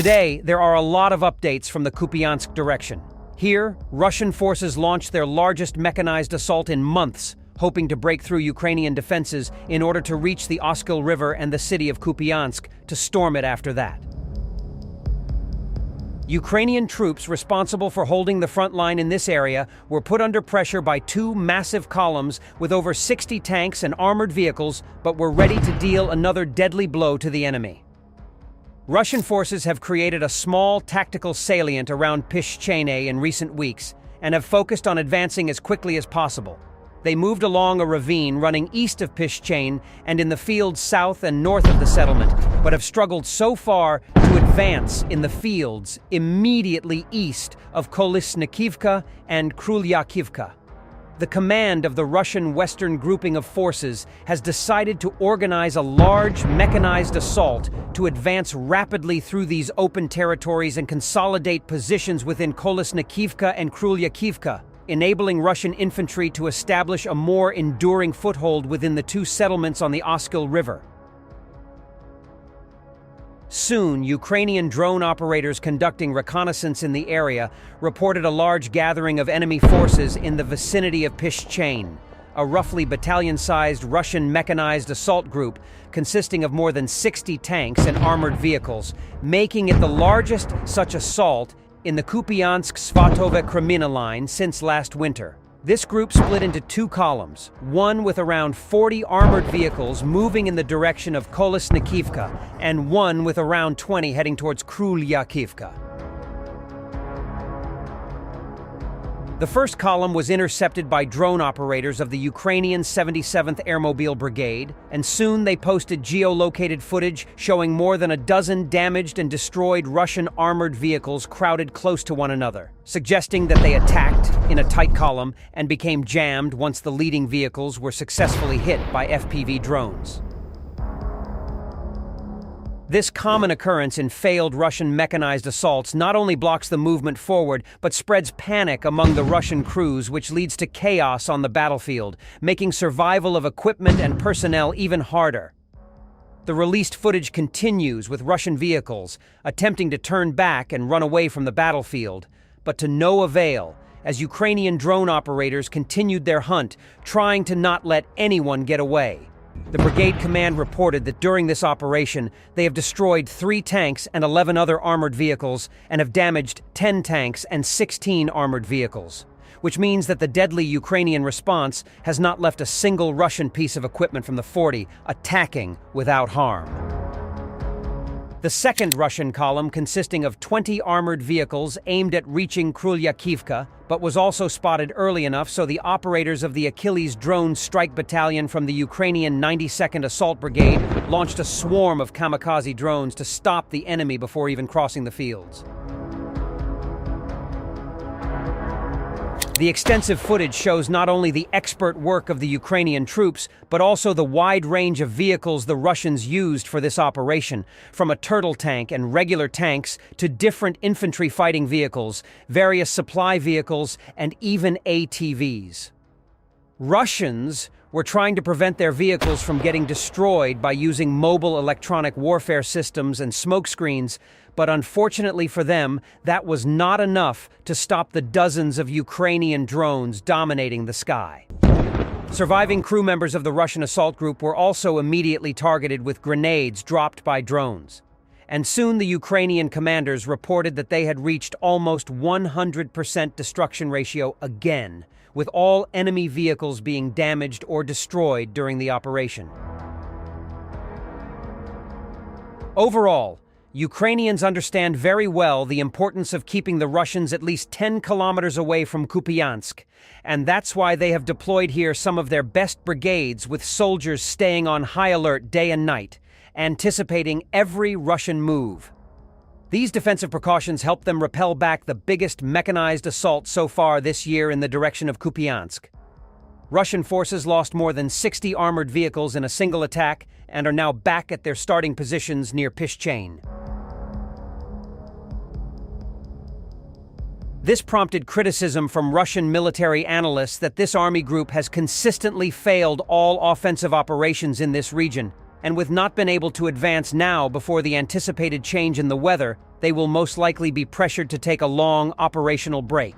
Today, there are a lot of updates from the Kupiansk direction. Here, Russian forces launched their largest mechanized assault in months, hoping to break through Ukrainian defenses in order to reach the Oskil River and the city of Kupiansk to storm it after that. Ukrainian troops responsible for holding the front line in this area were put under pressure by two massive columns with over 60 tanks and armored vehicles, but were ready to deal another deadly blow to the enemy. Russian forces have created a small tactical salient around Pishchene in recent weeks and have focused on advancing as quickly as possible. They moved along a ravine running east of Pishchene and in the fields south and north of the settlement, but have struggled so far to advance in the fields immediately east of Kolesnikivka and Krylyakivka. The command of the Russian Western grouping of forces has decided to organize a large mechanized assault to advance rapidly through these open territories and consolidate positions within Kolesnikivka and Krylyakivka, enabling Russian infantry to establish a more enduring foothold within the two settlements on the Oskil River. Soon, Ukrainian drone operators conducting reconnaissance in the area reported a large gathering of enemy forces in the vicinity of Pishchene, a roughly battalion-sized Russian mechanized assault group consisting of more than 60 tanks and armored vehicles, making it the largest such assault in the Kupiansk-Svatove-Kreminna line since last winter. This group split into two columns, one with around 40 armored vehicles moving in the direction of Kolesnikivka, and one with around 20 heading towards Krylyakivka. The first column was intercepted by drone operators of the Ukrainian 77th Airmobile Brigade, and soon they posted geolocated footage showing more than a dozen damaged and destroyed Russian armored vehicles crowded close to one another, suggesting that they attacked in a tight column and became jammed once the leading vehicles were successfully hit by FPV drones. This common occurrence in failed Russian mechanized assaults not only blocks the movement forward, but spreads panic among the Russian crews, which leads to chaos on the battlefield, making survival of equipment and personnel even harder. The released footage continues with Russian vehicles attempting to turn back and run away from the battlefield, but to no avail, as Ukrainian drone operators continued their hunt, trying to not let anyone get away. The brigade command reported that during this operation, they have destroyed 3 tanks and 11 other armored vehicles and have damaged 10 tanks and 16 armored vehicles, which means that the deadly Ukrainian response has not left a single Russian piece of equipment from the 40 attacking without harm. The second Russian column, consisting of 20 armored vehicles aimed at reaching Krylyakivka, but was also spotted early enough so the operators of the Achilles Drone Strike Battalion from the Ukrainian 92nd Assault Brigade launched a swarm of kamikaze drones to stop the enemy before even crossing the fields. The extensive footage shows not only the expert work of the Ukrainian troops, but also the wide range of vehicles the Russians used for this operation, from a turtle tank and regular tanks to different infantry fighting vehicles, various supply vehicles, and even ATVs. Russians were trying to prevent their vehicles from getting destroyed by using mobile electronic warfare systems and smokescreens, but unfortunately for them, that was not enough to stop the dozens of Ukrainian drones dominating the sky. Surviving crew members of the Russian assault group were also immediately targeted with grenades dropped by drones. And soon the Ukrainian commanders reported that they had reached almost 100% destruction ratio again, with all enemy vehicles being damaged or destroyed during the operation. Overall, Ukrainians understand very well the importance of keeping the Russians at least 10 kilometers away from Kupiansk, and that's why they have deployed here some of their best brigades with soldiers staying on high alert day and night, anticipating every Russian move. These defensive precautions help them repel back the biggest mechanized assault so far this year in the direction of Kupiansk. Russian forces lost more than 60 armored vehicles in a single attack and are now back at their starting positions near Pishchene. This prompted criticism from Russian military analysts that this army group has consistently failed all offensive operations in this region, and with not been able to advance now before the anticipated change in the weather, they will most likely be pressured to take a long operational break.